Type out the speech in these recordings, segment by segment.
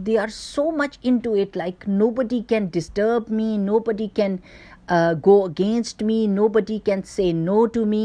they are so much into it, like nobody can disturb me, nobody can go against me, nobody can say no to me.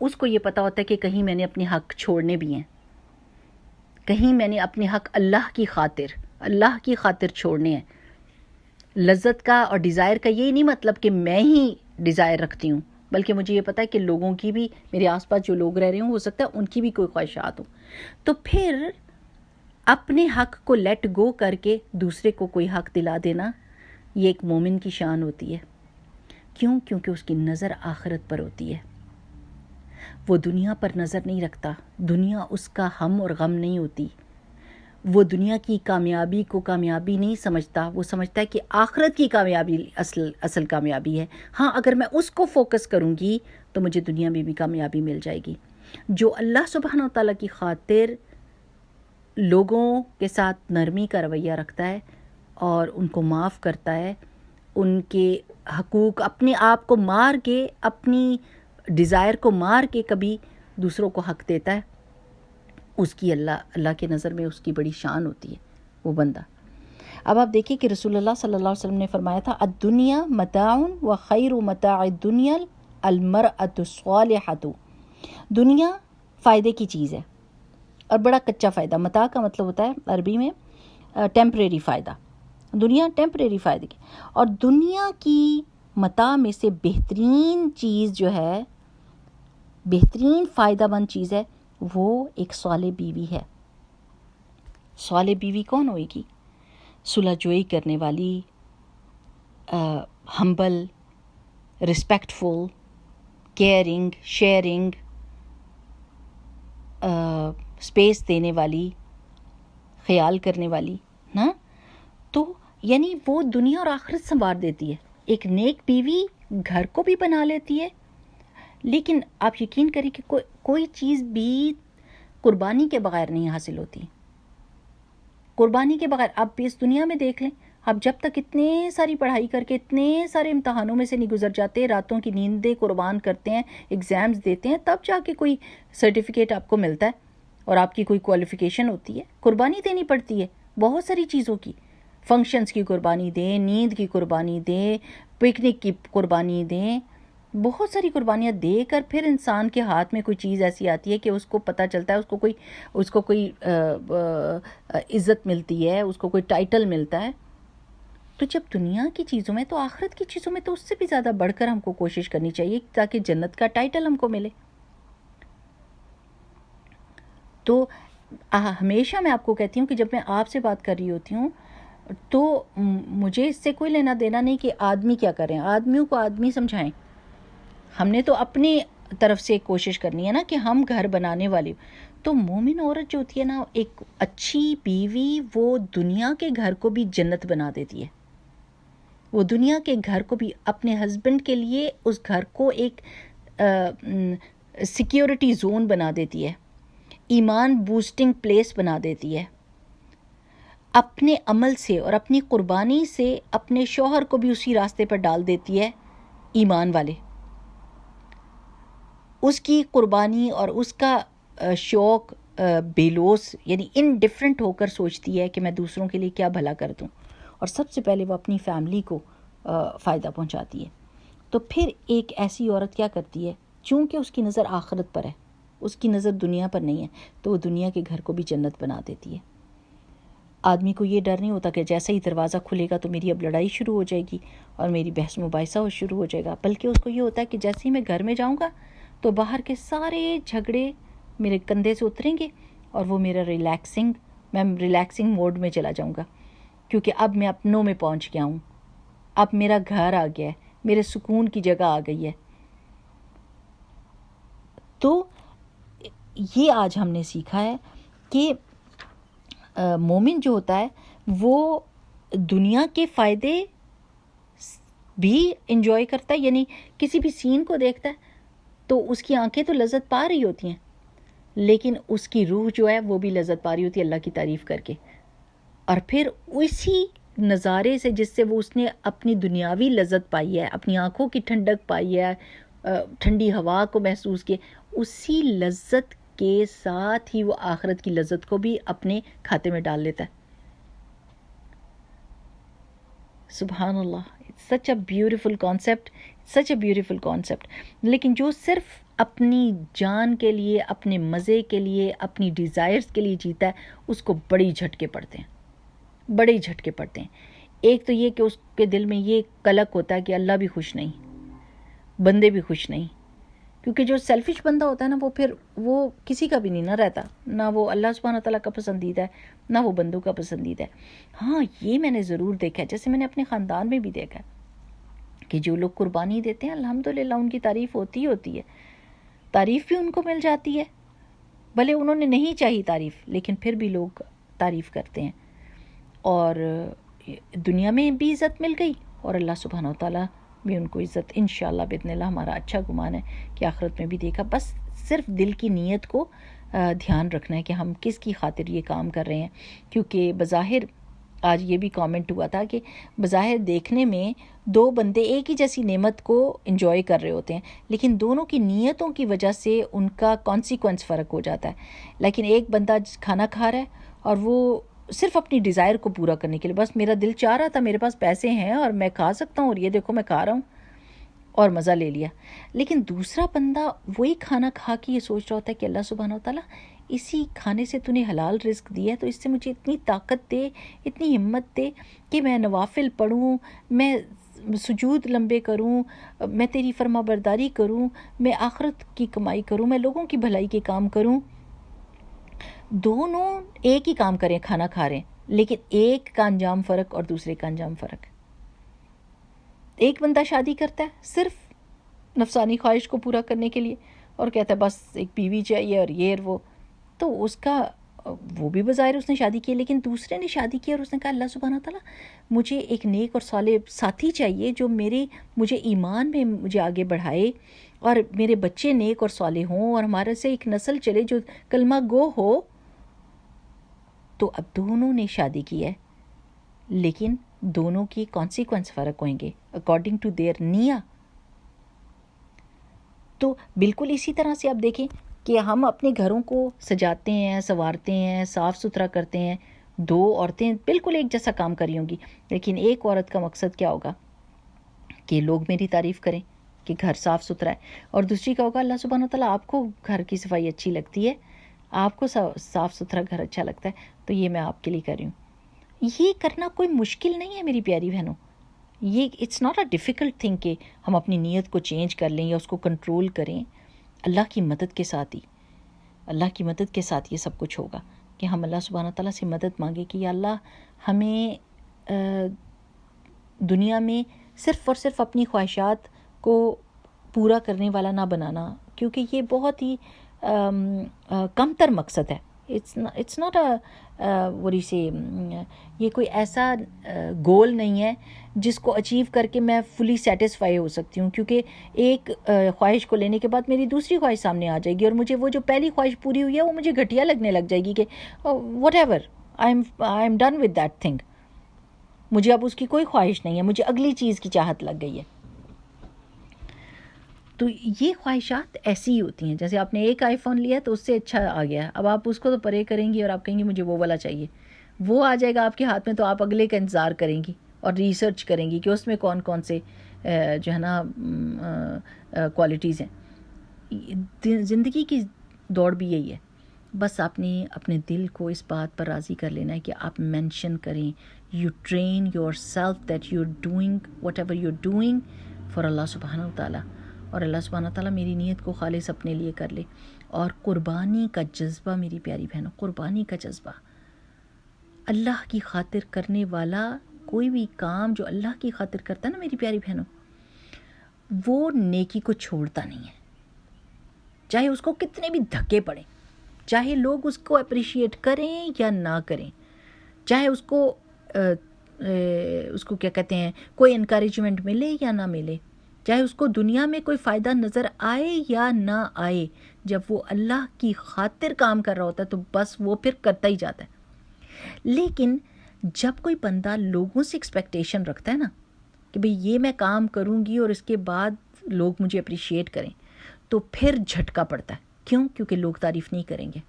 اس کو یہ پتہ ہوتا ہے کہ کہیں میں نے اپنے حق چھوڑنے بھی ہیں، کہیں میں نے اپنے حق اللہ کی خاطر چھوڑنے ہیں. لذت کا اور ڈیزائر کا یہ نہیں مطلب کہ میں ہی ڈیزائر رکھتی ہوں، بلکہ مجھے یہ پتہ ہے کہ لوگوں کی بھی، میرے آس پاس جو لوگ رہ رہے ہوں، ہو سکتا ہے ان کی بھی کوئی خواہشات ہوں. تو پھر اپنے حق کو لیٹ گو کر کے دوسرے کو کوئی حق دلا دینا، یہ ایک مومن کی شان ہوتی ہے. کیوں؟ کیونکہ اس کی نظر آخرت پر ہوتی ہے. وہ دنیا پر نظر نہیں رکھتا، دنیا اس کا ہم اور غم نہیں ہوتی. وہ دنیا کی کامیابی کو کامیابی نہیں سمجھتا، وہ سمجھتا ہے کہ آخرت کی کامیابی اصل کامیابی ہے. ہاں، اگر میں اس کو فوکس کروں گی تو مجھے دنیا میں بھی کامیابی مل جائے گی. جو اللہ سبحانہ و تعالیٰ کی خاطر لوگوں کے ساتھ نرمی کا رویہ رکھتا ہے اور ان کو معاف کرتا ہے، ان کے حقوق اپنے آپ کو مار کے، اپنی ڈیزائر کو مار کے کبھی دوسروں کو حق دیتا ہے، اس کی اللہ کے نظر میں اس کی بڑی شان ہوتی ہے وہ بندہ. اب آپ دیکھیں کہ رسول اللہ صلی اللہ علیہ وسلم نے فرمایا تھا، الدنیا متاع و خیر متاع الدنیا المرأة الصالحة. دنیا فائدے کی چیز ہے اور بڑا کچا فائدہ. متاع کا مطلب ہوتا ہے عربی میں ٹیمپریری فائدہ. دنیا ٹیمپریری فائدے کی، اور دنیا کی متاع میں سے بہترین چیز جو ہے، بہترین فائدہ مند چیز ہے، وہ ایک صالح بیوی ہے. صالح بیوی کون ہوئے گی؟ صلح جوئی کرنے والی، ہمبل، رسپیکٹفل، کیئرنگ، شیئرنگ، اسپیس دینے والی، خیال کرنے والی نا. تو یعنی وہ دنیا اور آخرت سنوار دیتی ہے. ایک نیک بیوی گھر کو بھی بنا لیتی ہے، لیکن آپ یقین کریں کہ کوئی چیز بھی قربانی کے بغیر نہیں حاصل ہوتی. قربانی کے بغیر آپ بھی اس دنیا میں دیکھ لیں، آپ جب تک اتنے ساری پڑھائی کر کے اتنے سارے امتحانوں میں سے نہیں گزر جاتے، راتوں کی نیندیں قربان کرتے ہیں، ایگزامز دیتے ہیں، تب جا کے کوئی سرٹیفکیٹ آپ کو ملتا ہے اور آپ کی کوئی کوالیفیکیشن ہوتی ہے. قربانی دینی پڑتی ہے بہت ساری چیزوں کی. فنکشنز کی قربانی دیں، نیند کی قربانی دیں، پکنک کی قربانی دیں، بہت ساری قربانیاں دے کر پھر انسان کے ہاتھ میں کوئی چیز ایسی آتی ہے کہ اس کو پتہ چلتا ہے، اس کو کوئی عزت ملتی ہے، اس کو کوئی ٹائٹل ملتا ہے. تو جب دنیا کی چیزوں میں، تو آخرت کی چیزوں میں تو اس سے بھی زیادہ بڑھ کر ہم کو کوشش کرنی چاہیے تاکہ جنت کا ٹائٹل ہم کو ملے. تو ہمیشہ میں آپ کو کہتی ہوں کہ جب میں آپ سے بات کر رہی ہوتی ہوں تو مجھے اس سے کوئی لینا دینا نہیں کہ آدمی کیا کریں، آدمیوں کو آدمی سمجھائیں. ہم نے تو اپنی طرف سے کوشش کرنی ہے نا کہ ہم گھر بنانے والی. تو مومن عورت جو ہوتی ہے نا، ایک اچھی بیوی، وہ دنیا کے گھر کو بھی جنت بنا دیتی ہے. وہ دنیا کے گھر کو بھی اپنے ہسبینڈ کے لیے اس گھر کو ایک سیکیورٹی زون بنا دیتی ہے، ایمان بوسٹنگ پلیس بنا دیتی ہے. اپنے عمل سے اور اپنی قربانی سے اپنے شوہر کو بھی اسی راستے پر ڈال دیتی ہے. ایمان والے اس کی قربانی اور اس کا شوق بیلوس، یعنی انڈیفرنٹ ہو کر سوچتی ہے کہ میں دوسروں کے لیے کیا بھلا کر دوں، اور سب سے پہلے وہ اپنی فیملی کو فائدہ پہنچاتی ہے. تو پھر ایک ایسی عورت کیا کرتی ہے، چونکہ اس کی نظر آخرت پر ہے، اس کی نظر دنیا پر نہیں ہے، تو وہ دنیا کے گھر کو بھی جنت بنا دیتی ہے. آدمی کو یہ ڈر نہیں ہوتا کہ جیسے ہی دروازہ کھلے گا تو میری اب لڑائی شروع ہو جائے گی اور میری بحث مباحثہ شروع ہو جائے گا، بلکہ اس کو یہ ہوتا ہے کہ جیسے ہی میں گھر میں جاؤں گا تو باہر کے سارے جھگڑے میرے کندھے سے اتریں گے اور وہ میں ریلیکسنگ موڈ میں چلا جاؤں گا، کیونکہ اب میں اپنوں میں پہنچ گیا ہوں، اب میرا گھر آ گیا ہے، میرے سکون کی جگہ آ گئی ہے. تو یہ آج ہم نے سیکھا ہے کہ مومن جو ہوتا ہے وہ دنیا کے فائدے بھی انجوائے کرتا ہے، یعنی کسی بھی سین کو دیکھتا ہے تو اس کی آنکھیں تو لذت پا رہی ہوتی ہیں، لیکن اس کی روح جو ہے وہ بھی لذت پا رہی ہوتی ہے اللہ کی تعریف کر کے. اور پھر اسی نظارے سے، جس سے وہ اس نے اپنی دنیاوی لذت پائی ہے، اپنی آنکھوں کی ٹھنڈک پائی ہے، ٹھنڈی ہوا کو محسوس کیا، اسی لذت کے ساتھ ہی وہ آخرت کی لذت کو بھی اپنے کھاتے میں ڈال لیتا ہے. سبحان اللہ، such a beautiful concept, such a beautiful concept. لیکن جو صرف اپنی جان کے لیے، اپنے مزے کے لیے، اپنی ڈیزائرز کے لیے جیتا ہے، اس کو بڑی جھٹکے پڑتے ہیں، بڑے جھٹکے پڑتے ہیں۔ ایک تو یہ کہ اس کے دل میں یہ قلق ہوتا ہے کہ اللہ بھی خوش نہیں، بندے بھی خوش نہیں، کیونکہ جو سیلفش بندہ ہوتا ہے نا، وہ پھر وہ کسی کا بھی نہیں نہ رہتا، نہ وہ اللہ سبحانہ تعالیٰ کا پسندیدہ ہے، نہ وہ بندوں کا پسندیدہ ہے۔ ہاں یہ میں نے ضرور دیکھا ہے، جیسے میں نے اپنے خاندان میں بھی دیکھا ہے کہ جو لوگ قربانی دیتے ہیں الحمدللہ ان کی تعریف ہوتی ہی ہوتی ہے، تعریف بھی ان کو مل جاتی ہے، بھلے انہوں نے نہیں چاہی تعریف، لیکن پھر بھی لوگ تعریف کرتے ہیں، اور دنیا میں بھی عزت مل گئی، اور اللہ سبحانہ تعالیٰ بھی ان کو عزت انشاءاللہ باذن اللہ، ہمارا اچھا گمان ہے کہ آخرت میں بھی دیکھا۔ بس صرف دل کی نیت کو دھیان رکھنا ہے کہ ہم کس کی خاطر یہ کام کر رہے ہیں، کیونکہ بظاہر آج یہ بھی کامنٹ ہوا تھا کہ بظاہر دیکھنے میں دو بندے ایک ہی جیسی نعمت کو انجوائے کر رہے ہوتے ہیں، لیکن دونوں کی نیتوں کی وجہ سے ان کا کانسیکوینس فرق ہو جاتا ہے۔ لیکن ایک بندہ کھانا کھا رہا ہے اور وہ صرف اپنی ڈیزائر کو پورا کرنے کے لیے، بس میرا دل چاہ رہا تھا، میرے پاس پیسے ہیں اور میں کھا سکتا ہوں، اور یہ دیکھو میں کھا رہا ہوں، اور مزہ لے لیا۔ لیکن دوسرا بندہ وہی کھانا کھا کے یہ سوچ رہا ہوتا ہے کہ اللہ سبحانہ تعالیٰ اسی کھانے سے تو نے حلال رزق دیا ہے، تو اس سے مجھے اتنی طاقت دے، اتنی ہمت دے کہ میں نوافل پڑھوں، میں سجود لمبے کروں، میں تیری فرما برداری کروں، میں آخرت کی کمائی کروں، میں لوگوں کی بھلائی کے کام کروں۔ دونوں ایک ہی کام کریں، کھانا کھا رہے ہیں، لیکن ایک کا انجام فرق اور دوسرے کا انجام فرق۔ ایک بندہ شادی کرتا ہے صرف نفسانی خواہش کو پورا کرنے کے لیے، اور کہتا ہے بس ایک بیوی چاہیے اور یہ اور وہ، تو اس کا وہ بھی بظاہر اس نے شادی کی، لیکن دوسرے نے شادی کی اور اس نے کہا اللہ سبحانہ تعالیٰ مجھے ایک نیک اور صالح ساتھی چاہیے جو مجھے ایمان میں مجھے آگے بڑھائے، اور میرے بچے نیک اور صالح ہوں، اور ہمارے سے ایک نسل چلے جو کلمہ گو ہو۔ تو اب دونوں نے شادی کی ہے، لیکن دونوں کی کانسیکوینس فرق ہوئیں گے اکارڈنگ ٹو دیئر نیہ۔ تو بالکل اسی طرح سے آپ دیکھیں کہ ہم اپنے گھروں کو سجاتے ہیں، سنوارتے ہیں، صاف ستھرا کرتے ہیں، دو عورتیں بالکل ایک جیسا کام کری ہوں گی، لیکن ایک عورت کا مقصد کیا ہوگا کہ لوگ میری تعریف کریں کہ گھر صاف ستھرا ہے، اور دوسری کا ہوگا اللہ سبحانہ تعالیٰ آپ کو گھر کی صفائی اچھی لگتی ہے، آپ کو صاف ستھرا گھر اچھا لگتا ہے، تو یہ میں آپ کے لیے کر رہی ہوں۔ یہ کرنا کوئی مشکل نہیں ہے میری پیاری بہنوں، یہ it's not a difficult thing کہ ہم اپنی نیت کو چینج کر لیں یا اس کو کنٹرول کریں۔ اللہ کی مدد کے ساتھ ہی، اللہ کی مدد کے ساتھ یہ سب کچھ ہوگا کہ ہم اللہ سبحانہ تعالیٰ سے مدد مانگے کہ یا اللہ ہمیں دنیا میں صرف اور صرف اپنی خواہشات کو پورا کرنے والا نہ بنانا، کیونکہ یہ بہت ہی کم تر مقصد ہے۔ اٹس ناٹ وری سے یہ کوئی ایسا گول نہیں ہے جس کو اچیو کر کے میں فلی سیٹسفائی ہو سکتی ہوں، کیونکہ ایک خواہش کو لینے کے بعد میری دوسری خواہش سامنے آ جائے گی، اور مجھے وہ جو پہلی خواہش پوری ہوئی ہے وہ مجھے گھٹیا لگنے لگ جائے گی کہ what ever I am done with that thing, مجھے اب اس کی کوئی خواہش نہیں ہے، مجھے اگلی چیز کی چاہت لگ گئی ہے۔ تو یہ خواہشات ایسی ہی ہوتی ہیں، جیسے آپ نے ایک آئی فون لیا تو اس سے اچھا آ گیا، اب آپ اس کو تو پرے کریں گی اور آپ کہیں گی مجھے وہ والا چاہیے، وہ آ جائے گا آپ کے ہاتھ میں تو آپ اگلے کا انتظار کریں گی اور ریسرچ کریں گی کہ اس میں کون کون سے جو ہے نا کوالٹیز ہیں۔ زندگی کی دوڑ بھی یہی ہے، بس آپ نے اپنے دل کو اس بات پر راضی کر لینا ہے کہ آپ مینشن کریں، you train yourself that you are doing whatever you are doing for Allah سبحانہ تعالیٰ، اور اللہ سبحانہ تعالیٰ میری نیت کو خالص اپنے لیے کر لے۔ اور قربانی کا جذبہ میری پیاری بہنوں، قربانی کا جذبہ، اللہ کی خاطر کرنے والا کوئی بھی کام جو اللہ کی خاطر کرتا ہے نا میری پیاری بہنوں، وہ نیکی کو چھوڑتا نہیں ہے، چاہے اس کو کتنے بھی دھکے پڑیں، چاہے لوگ اس کو اپریشیٹ کریں یا نہ کریں، چاہے اس کو کیا کہتے ہیں کوئی انکریجمنٹ ملے یا نہ ملے، چاہے اس کو دنیا میں کوئی فائدہ نظر آئے یا نہ آئے، جب وہ اللہ کی خاطر کام کر رہا ہوتا ہے تو بس وہ پھر کرتا ہی جاتا ہے۔ لیکن جب کوئی بندہ لوگوں سے ایکسپیکٹیشن رکھتا ہے نا کہ بھئی یہ میں کام کروں گی اور اس کے بعد لوگ مجھے اپریشیٹ کریں، تو پھر جھٹکا پڑتا ہے۔ کیوں؟ کیونکہ لوگ تعریف نہیں کریں گے،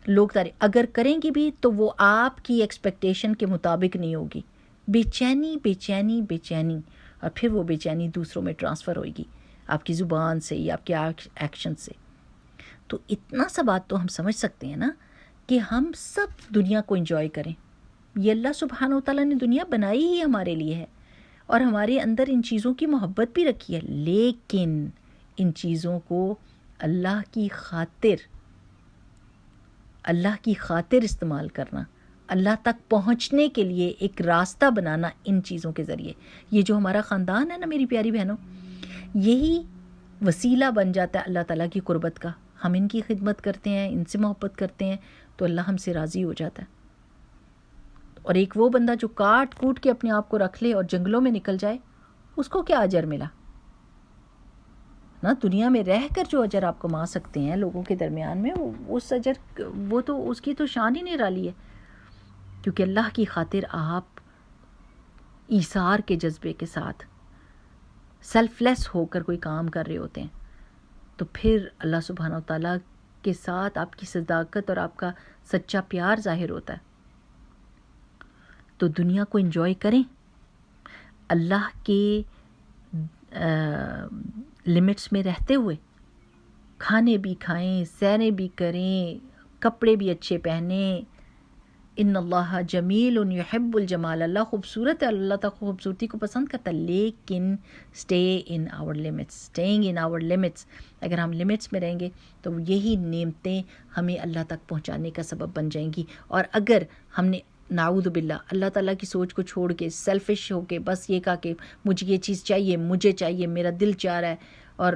لوگ تعریف اگر کریں گی بھی تو وہ آپ کی ایکسپیکٹیشن کے مطابق نہیں ہوگی، بے چینی بے چینی بے چینی، اور پھر وہ بے چینی دوسروں میں ٹرانسفر ہوئے گی، آپ کی زبان سے یا آپ کے ایکشن سے. تو اتنا سا بات تو ہم سمجھ سکتے ہیں نا کہ ہم سب دنیا کو انجوائے کریں. یہ اللہ سبحانہ و تعالیٰ نے دنیا بنائی ہی ہمارے لیے ہے اور ہمارے اندر ان چیزوں کی محبت بھی رکھی ہے، لیکن ان چیزوں کو اللہ کی خاطر استعمال کرنا، اللہ تک پہنچنے کے لیے ایک راستہ بنانا ان چیزوں کے ذریعے. یہ جو ہمارا خاندان ہے نا میری پیاری بہنوں، یہی وسیلہ بن جاتا ہے اللہ تعالیٰ کی قربت کا. ہم ان کی خدمت کرتے ہیں، ان سے محبت کرتے ہیں تو اللہ ہم سے راضی ہو جاتا ہے. اور ایک وہ بندہ جو کاٹ کوٹ کے اپنے آپ کو رکھ لے اور جنگلوں میں نکل جائے، اس کو کیا اجر ملا نا؟ دنیا میں رہ کر جو اجر آپ کما سکتے ہیں لوگوں کے درمیان میں، اس اجر وہ تو اس کی تو شان ہی نرالی ہے. کیونکہ اللہ کی خاطر آپ ایثار کے جذبے کے ساتھ سیلف لیس ہو کر کوئی کام کر رہے ہوتے ہیں تو پھر اللہ سبحانہ و تعالیٰ کے ساتھ آپ کی صداقت اور آپ کا سچا پیار ظاہر ہوتا ہے. تو دنیا کو انجوائے کریں، اللہ کے لمٹس میں رہتے ہوئے. کھانے بھی کھائیں، سیریں بھی کریں، کپڑے بھی اچھے پہنیں. ان اللہ جمیل یحب الجمال، اللہ خوبصورت ہے، اللہ تعالیٰ خوبصورتی کو پسند کرتا ہے، لیکن stay in our limits. Staying in our limits, اگر ہم لمٹس میں رہیں گے تو یہی نعمتیں ہمیں اللہ تک پہنچانے کا سبب بن جائیں گی. اور اگر ہم نے نعوذ باللہ اللہ تعالیٰ کی سوچ کو چھوڑ کے سیلفش ہو کے بس یہ کہا کہ مجھے یہ چیز چاہیے، مجھے چاہیے، میرا دل چاہ رہا ہے، اور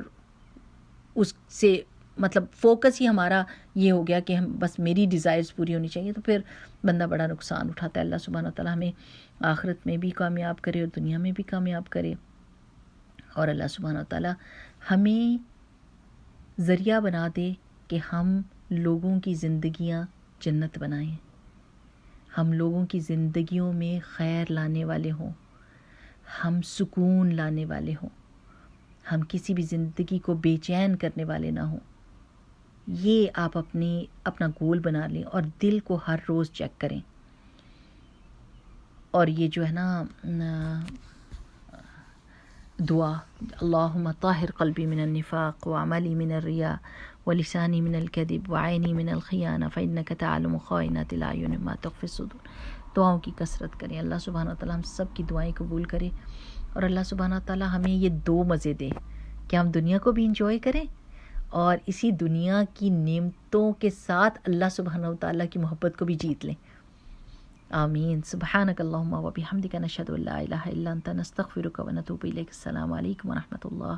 اس سے مطلب فوکس ہی ہمارا یہ ہو گیا کہ ہم بس میری ڈیزائرز پوری ہونی چاہیے، تو پھر بندہ بڑا نقصان اٹھاتا ہے. اللہ سبحانہ تعالیٰ ہمیں آخرت میں بھی کامیاب کرے اور دنیا میں بھی کامیاب کرے. اور اللہ سبحانہ تعالیٰ ہمیں ذریعہ بنا دے کہ ہم لوگوں کی زندگیاں جنت بنائیں، ہم لوگوں کی زندگیوں میں خیر لانے والے ہوں، ہم سکون لانے والے ہوں، ہم کسی بھی زندگی کو بے چین کرنے والے نہ ہوں. یہ آپ اپنا گول بنا لیں اور دل کو ہر روز چیک کریں. اور یہ جو ہے نا دعا، اللہم طاہر قلبی من النفاق وعملی من الریا ولسانی من الکذب وعینی من الخیانہ فإنک تعلم خائنۃ الاعین ما تخفی الصدور. دعاؤں کی کثرت کریں. اللہ سبحانہ تعالیٰ ہم سب کی دعائیں قبول کرے اور اللہ سبحانہ تعالیٰ ہمیں یہ دو مزے دے کہ ہم دنیا کو بھی انجوائے کریں اور اسی دنیا کی نعمتوں کے ساتھ اللہ سبحانہ تعالیٰ کی محبت کو بھی جیت لیں. آمین. سبحانک اللہم و بحمدک نشہد ان لا الہ الا انت نستغفرک و نتوب الیک. السلام علیکم و رحمۃ اللہ.